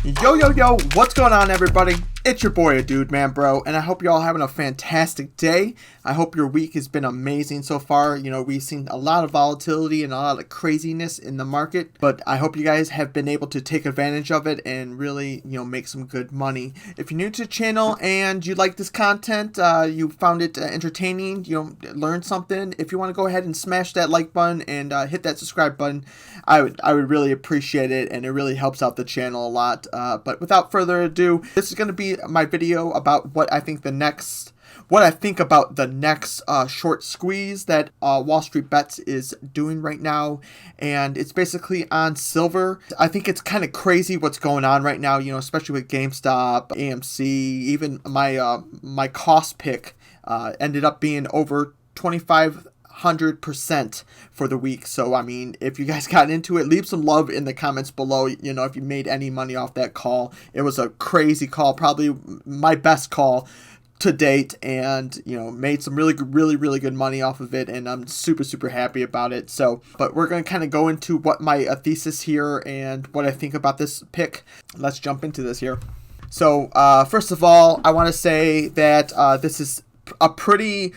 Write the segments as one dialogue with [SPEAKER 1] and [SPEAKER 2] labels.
[SPEAKER 1] Yo, what's going on, everybody? It's your boy, aDudemanbro, and I hope you're all having a fantastic day. I hope your week has been amazing so far. You know, we've seen a lot of volatility and a lot of craziness in the market, but I hope you guys have been able to take advantage of it and really, make some good money. If you're new to the channel and you like this content, you found it entertaining, learned something, if you want to go ahead and smash that like button and hit that subscribe button, I would really appreciate it, and it really helps out the channel a lot. But without further ado, this is going to be my video about what I think about the next short squeeze that Wallstreetbets is doing right now, and it's basically on silver. I think it's kind of crazy what's going on right now, especially with Gamestop, AMC, even my cost pick ended up being over 2,500% for the week. So I mean, if you guys got into it, leave some love in the comments below. If you made any money off that call. It was a crazy call, probably my best call to date, and made some really good money off of it, and I'm super happy about it. So, but we're going to kind of go into what my thesis here and what I think about this pick. Let's jump into this here. So first of all, I want to say that this is a pretty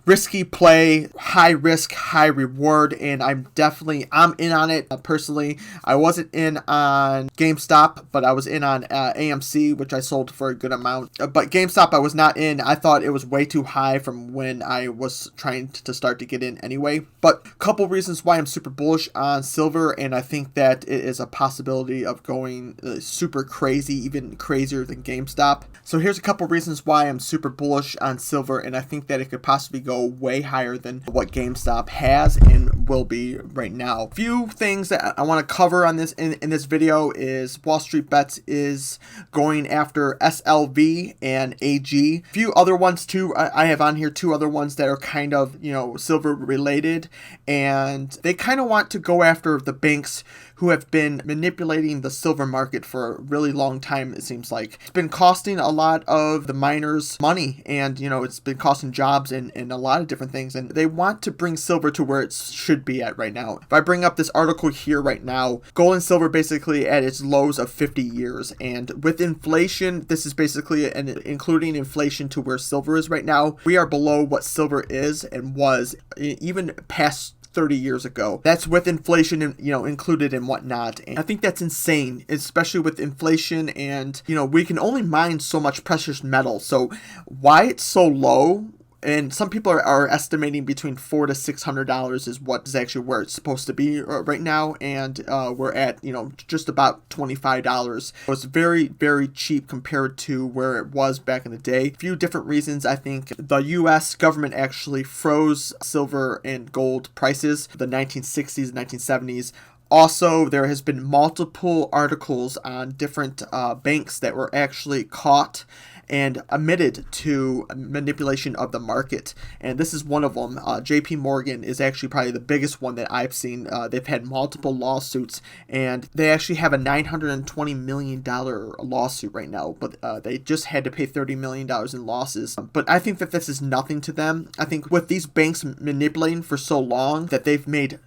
[SPEAKER 1] risky play, high risk, high reward, and I'm in on it. Personally, I wasn't in on GameStop, but I was in on AMC, which I sold for a good amount. But GameStop I was not in. I thought it was way too high from when I was trying to start to get in anyway. But a couple reasons why I'm super bullish on silver, and I think that it is a possibility of going super crazy, even crazier than GameStop. So here's a couple reasons why I'm super bullish on silver, and I think that it could possibly go way higher than what GameStop has and will be right now. A few things that I want to cover on this in this video is Wallstreetbets is going after SLV and AG. A few other ones too. I have on here two other ones that are kind of silver related, and they kind of want to go after the banks who have been manipulating the silver market for a really long time. It seems like it's been costing a lot of the miners money, and it's been costing jobs and a lot of different things, and they want to bring silver to where it should be at right now. If I bring up this article here right now, gold and silver basically at its lows of 50 years, and with inflation, this is basically including inflation to where silver is right now, we are below what silver is and was even past 30 years ago. That's with inflation, included and whatnot. And I think that's insane, especially with inflation, and we can only mine so much precious metal. So why it's so low? And some people are estimating between $400 to $600 is what is actually where it's supposed to be right now, and we're at just about $25. So it's very cheap compared to where it was back in the day. A few different reasons. I think the U.S. government actually froze silver and gold prices in the 1960s and 1970s. Also, there has been multiple articles on different banks that were actually caught and admitted to manipulation of the market, and this is one of them. JP Morgan is actually probably the biggest one that I've seen. They've had multiple lawsuits, and they actually have a $920 million lawsuit right now, but they just had to pay $30 million in losses. But I think that this is nothing to them. I think with these banks manipulating for so long that they've made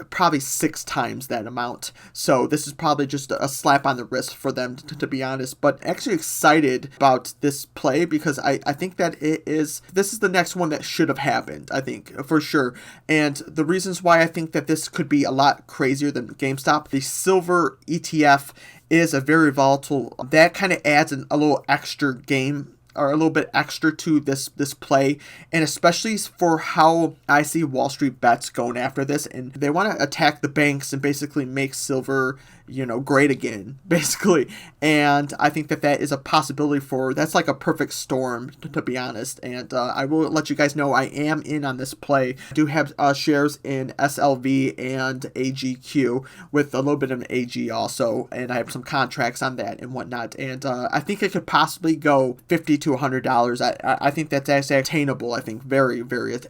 [SPEAKER 1] probably 6 times that amount. So this is probably just a slap on the wrist for them, to be honest. But actually excited about this play because I think that this is the next one that should have happened, I think, for sure. And the reasons why I think that this could be a lot crazier than GameStop, the silver ETF is a very volatile. That kind of adds a little extra game, or a little bit extra to this play, and especially for how I see Wallstreetbets going after this, and they want to attack the banks and basically make silver great again, basically. And I think that is a possibility that's like a perfect storm, to be honest. And I will let you guys know I am in on this play. I do have shares in SLV and AGQ with a little bit of an AG also, and I have some contracts on that and whatnot. And I think it could possibly go $50 to $100. I think that's actually attainable. I think very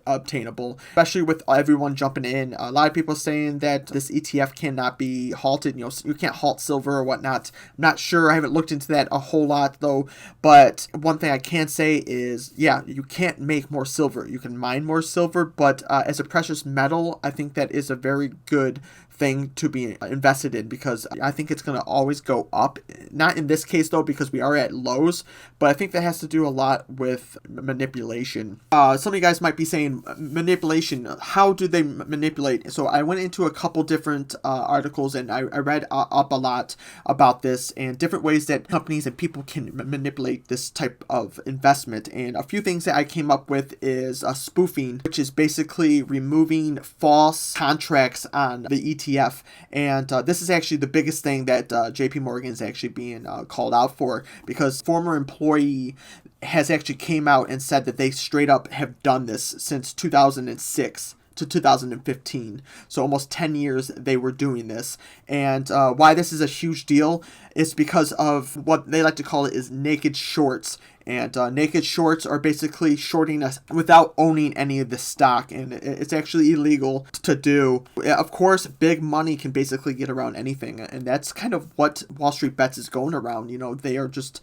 [SPEAKER 1] obtainable, especially with everyone jumping in. A lot of people saying that this ETF cannot be halted. You can't halt silver or whatnot. I'm not sure. I haven't looked into that a whole lot though. But one thing I can say is, yeah, you can't make more silver. You can mine more silver, but as a precious metal, I think that is a very good thing to be invested in, because I think it's going to always go up. Not in this case though, because we are at lows, but I think that has to do a lot with manipulation. Some of you guys might be saying, manipulation, how do they manipulate? So I went into a couple different articles, and I read up a lot about this and different ways that companies and people can manipulate this type of investment. And a few things that I came up with is spoofing, which is basically removing false contracts on the ETF. And this is actually the biggest thing that JP Morgan is actually being called out for, because former employee has actually came out and said that they straight up have done this since 2006 to 2015. So almost 10 years they were doing this. And why this is a huge deal is because of what they like to call it is naked shorts. And naked shorts are basically shorting us without owning any of the stock, and it's actually illegal to do. Of course, big money can basically get around anything, and that's kind of what Wallstreetbets is going around. You know, they are just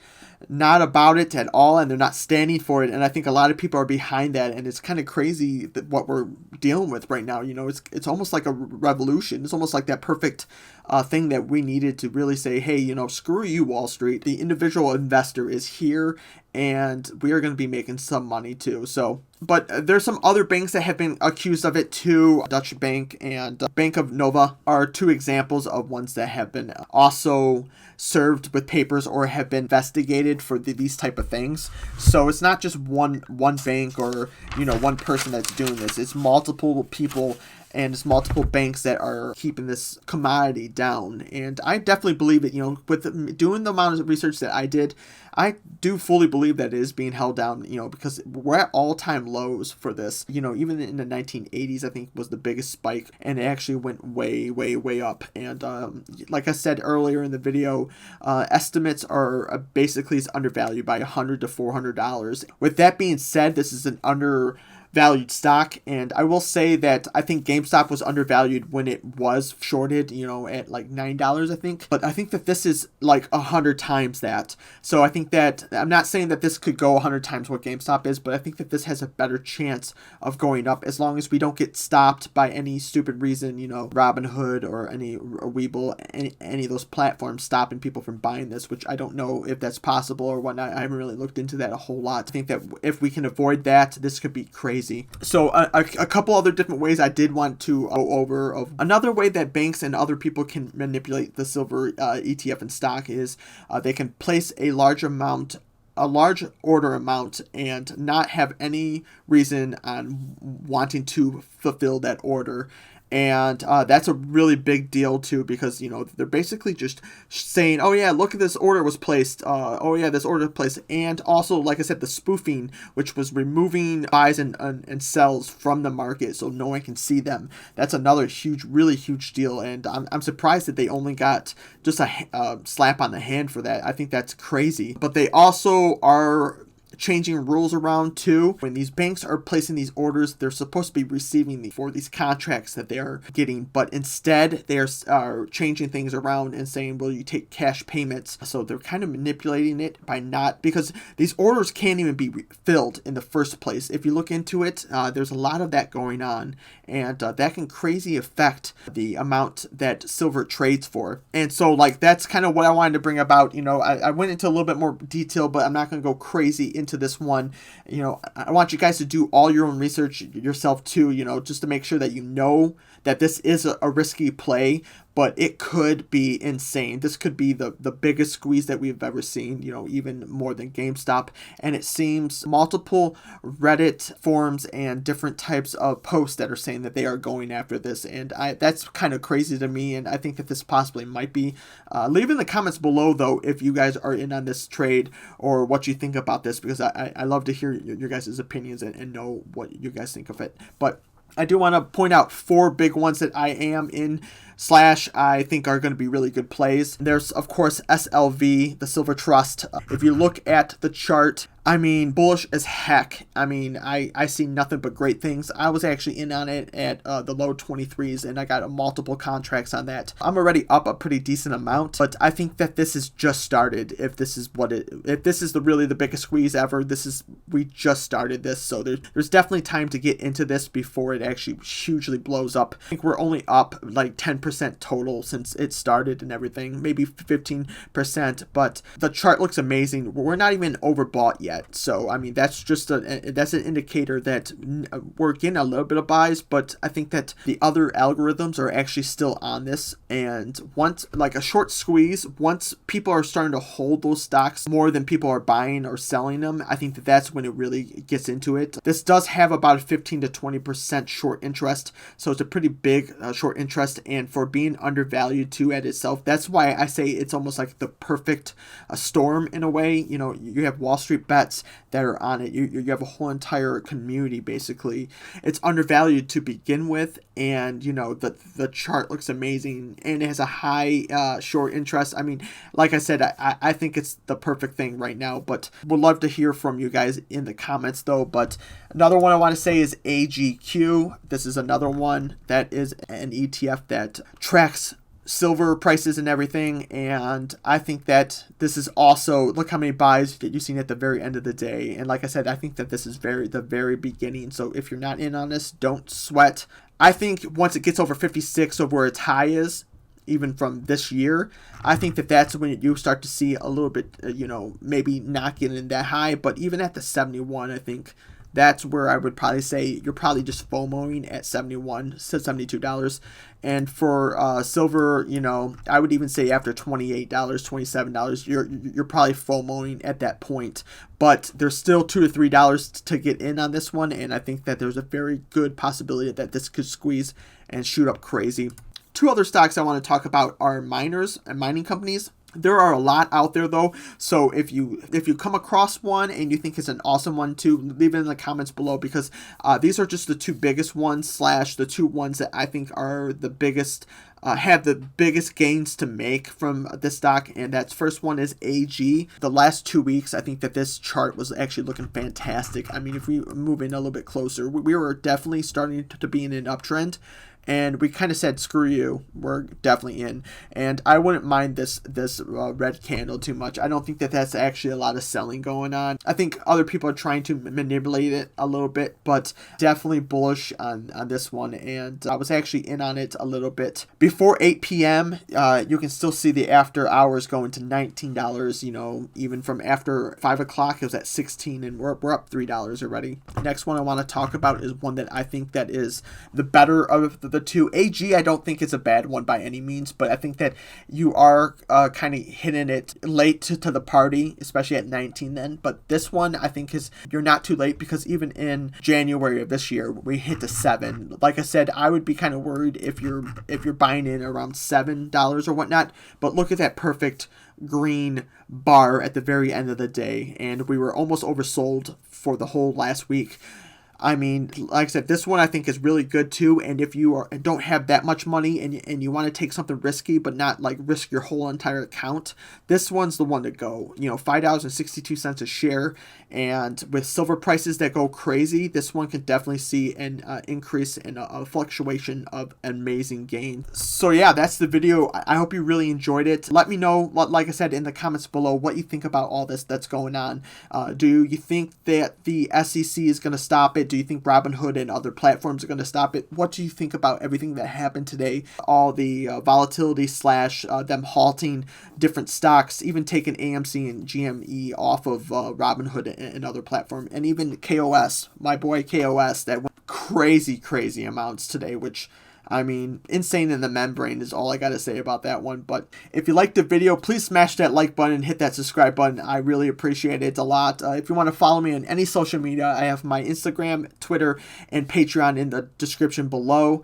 [SPEAKER 1] not about it at all, and they're not standing for it. And I think a lot of people are behind that, and it's kind of crazy that what we're dealing with right now. You know, it's almost like a revolution. It's almost like that perfect thing that we needed to really say, hey, you know, screw you, Wall Street. The individual investor is here, and we are going to be making some money too. So, but there's some other banks that have been accused of it too. Dutch Bank and Bank of Nova are two examples of ones that have been also served with papers or have been investigated for these type of things. So it's not just one bank or, you know, one person that's doing this. It's multiple people, and it's multiple banks that are keeping this commodity down. And I definitely believe it. You know, with doing the amount of research that I did, I do fully believe that it is being held down, you know, because we're at all-time lows for this. You know, even in the 1980s, I think was the biggest spike, and it actually went way, way, way up. And like I said earlier in the video, estimates are basically it's undervalued by $100 to $400. With that being said, this is an undervalued stock, and I will say that I think GameStop was undervalued when it was shorted, you know, at like $9, I think. But I think that this is like 100 times that. So I think that I'm not saying that this could go 100 times what GameStop is, but I think that this has a better chance of going up as long as we don't get stopped by any stupid reason, you know, Robinhood or any Webull, any of those platforms stopping people from buying this, which I don't know if that's possible or whatnot. I haven't really looked into that a whole lot. I think that if we can avoid that, this could be crazy. So a couple other different ways I did want to go over. Of another way that banks and other people can manipulate the silver ETF and stock is they can place a large order amount and not have any reason on wanting to fulfill that order. And that's a really big deal too, because, you know, they're basically just saying, oh yeah, look at this order was placed. Oh yeah, this order was placed. And also, like I said, the spoofing, which was removing buys and sells from the market so no one can see them. That's another huge, really huge deal. And I'm surprised that they only got just a slap on the hand for that. I think that's crazy. But they also are changing rules around too. When these banks are placing these orders, they're supposed to be receiving for these contracts that they are getting, but instead they are changing things around and saying, well, you take cash payments. So they're kind of manipulating it by not, because these orders can't even be filled in the first place. If you look into it, there's a lot of that going on, and that can crazy affect the amount that silver trades for. And so, like, that's kind of what I wanted to bring about. You know, I went into a little bit more detail, but I'm not going to go crazy into this one. You know, I want you guys to do all your own research yourself too, you know, just to make sure that you know that this is a risky play, but it could be insane. This could be the biggest squeeze that we've ever seen, you know, even more than GameStop. And it seems multiple Reddit forums and different types of posts that are saying that they are going after this. And that's kind of crazy to me. And I think that this possibly might be. Leave in the comments below, though, if you guys are in on this trade or what you think about this, because I love to hear your guys' opinions and know what you guys think of it. But I do want to point out 4 big ones that I am in / I think are going to be really good plays. There's, of course, SLV, the Silver Trust. If you look at the chart, I mean, bullish as heck. I mean, I see nothing but great things. I was actually in on it at the low 23s, and I got multiple contracts on that. I'm already up a pretty decent amount, but I think that this is just started. If this is really the biggest squeeze ever, we just started this, so there's definitely time to get into this before it actually hugely blows up. I think we're only up like 10% 10% total since it started and everything, maybe 15%, but the chart looks amazing. We're not even overbought yet. So, I mean, that's an indicator that we're getting a little bit of buys, but I think that the other algorithms are actually still on this. And once, like a short squeeze, once people are starting to hold those stocks more than people are buying or selling them, I think that that's when it really gets into it. This does have about a 15 to 20% short interest, so it's a pretty big short interest, and for being undervalued too at itself, that's why I say it's almost like the perfect storm in a way. You know, you have wallstreetbets that are on it. You have a whole entire community basically. It's undervalued to begin with, and you know the chart looks amazing, and it has a high short interest. I mean, like I said, I think it's the perfect thing right now, but would love to hear from you guys in the comments though. But another one I want to say is AGQ. This is another one that is an ETF that tracks silver prices and everything, and I think that this is also, look how many buys that you've seen at the very end of the day. And like I said, I think that this is the very beginning, so if you're not in on this, don't sweat. I think once it gets over 56 of where its high is, even from this year, I think that that's when you start to see a little bit, you know, maybe not getting that high, but even at the 71, I think that's where I would probably say you're probably just FOMOing at $71 to $72. And for silver, you know, I would even say after $28, $27, you're probably FOMOing at that point. But there's still $2 to $3 to get in on this one, and I think that there's a very good possibility that this could squeeze and shoot up crazy. Two other stocks I want to talk about are miners and mining companies. There are a lot out there though, so if you come across one and you think it's an awesome one too, leave it in the comments below, because these are just the two biggest ones / the two ones that I think are the biggest, have the biggest gains to make from this stock. And that first one is AG. The last 2 weeks, I think that this chart was actually looking fantastic. I mean, if we move in a little bit closer, we were definitely starting to be in an uptrend. And we kind of said, screw you, we're definitely in. And I wouldn't mind this red candle too much. I don't think that that's actually a lot of selling going on. I think other people are trying to manipulate it a little bit, but definitely bullish on this one. And I was actually in on it a little bit. Before 8 p.m., you can still see the after hours going to $19. You know, even from after 5 o'clock, it was at $16, and we're up $3 already. Next one I want to talk about is one that I think that is the better of the two. AG, I don't think it's a bad one by any means, but I think that you are kind of hitting it late to the party, especially at 19 then. But this one, I think you're not too late, because even in January of this year, we hit the 7. Like I said, I would be kind of worried if you're buying in around $7 or whatnot. But look at that perfect green bar at the very end of the day, and we were almost oversold for the whole last week. I mean, like I said, this one I think is really good too. And if you don't have that much money and you want to take something risky but not like risk your whole entire account, this one's the one to go. You know, $5.62 a share, and with silver prices that go crazy, this one can definitely see an increase in a fluctuation of amazing gain. So yeah, that's the video. I hope you really enjoyed it. Let me know, like I said, in the comments below, what you think about all this that's going on. Do you think that the SEC is going to stop it? Do you think Robinhood and other platforms are going to stop it? What do you think about everything that happened today? All the volatility / them halting different stocks, even taking AMC and GME off of Robinhood and other platform, and even KOS, my boy KOS, that went crazy amounts today, which, I mean, insane in the membrane is all I got to say about that one. But if you liked the video, please smash that like button and hit that subscribe button. I really appreciate it a lot. If you want to follow me on any social media, I have my Instagram, Twitter, and Patreon in the description below.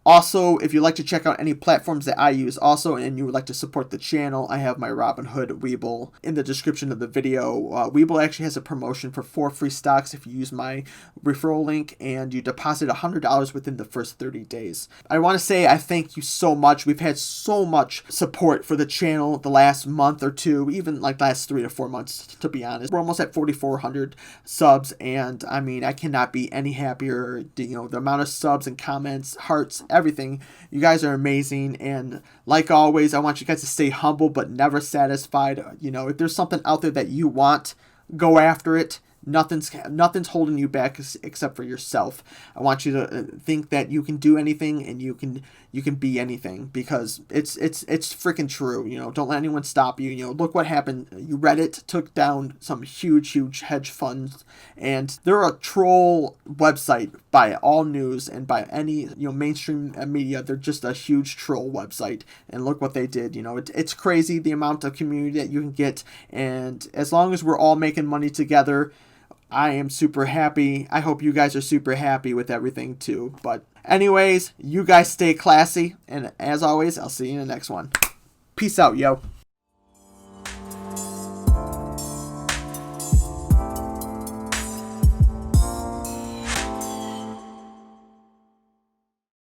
[SPEAKER 1] Also, if you'd like to check out any platforms that I use also, and you would like to support the channel, I have my Robinhood Webull in the description of the video. Webull actually has a promotion for 4 free stocks if you use my referral link and you deposit $100 within the first 30 days. I want to say I thank you so much. We've had so much support for the channel the last month or two, even like last 3 to 4 months, to be honest. We're almost at 4,400 subs, and I mean, I cannot be any happier. You know, the amount of subs and comments, hearts, everything. You guys are amazing, and like always, I want you guys to stay humble but never satisfied. You know, if there's something out there that you want, go after it. Nothing's holding you back except for yourself. I want you to think that you can do anything and you can be anything, because it's freaking true. Don't let anyone stop you. Look what happened. Reddit took down some huge hedge funds, and they're a troll website by all news and by any mainstream media. They're just a huge troll website, and look what they did. It's crazy the amount of community that you can get, and as long as we're all making money together, I am super happy. I hope you guys are super happy with everything too. But anyways, you guys stay classy, and as always, I'll see you in the next one. Peace out, yo.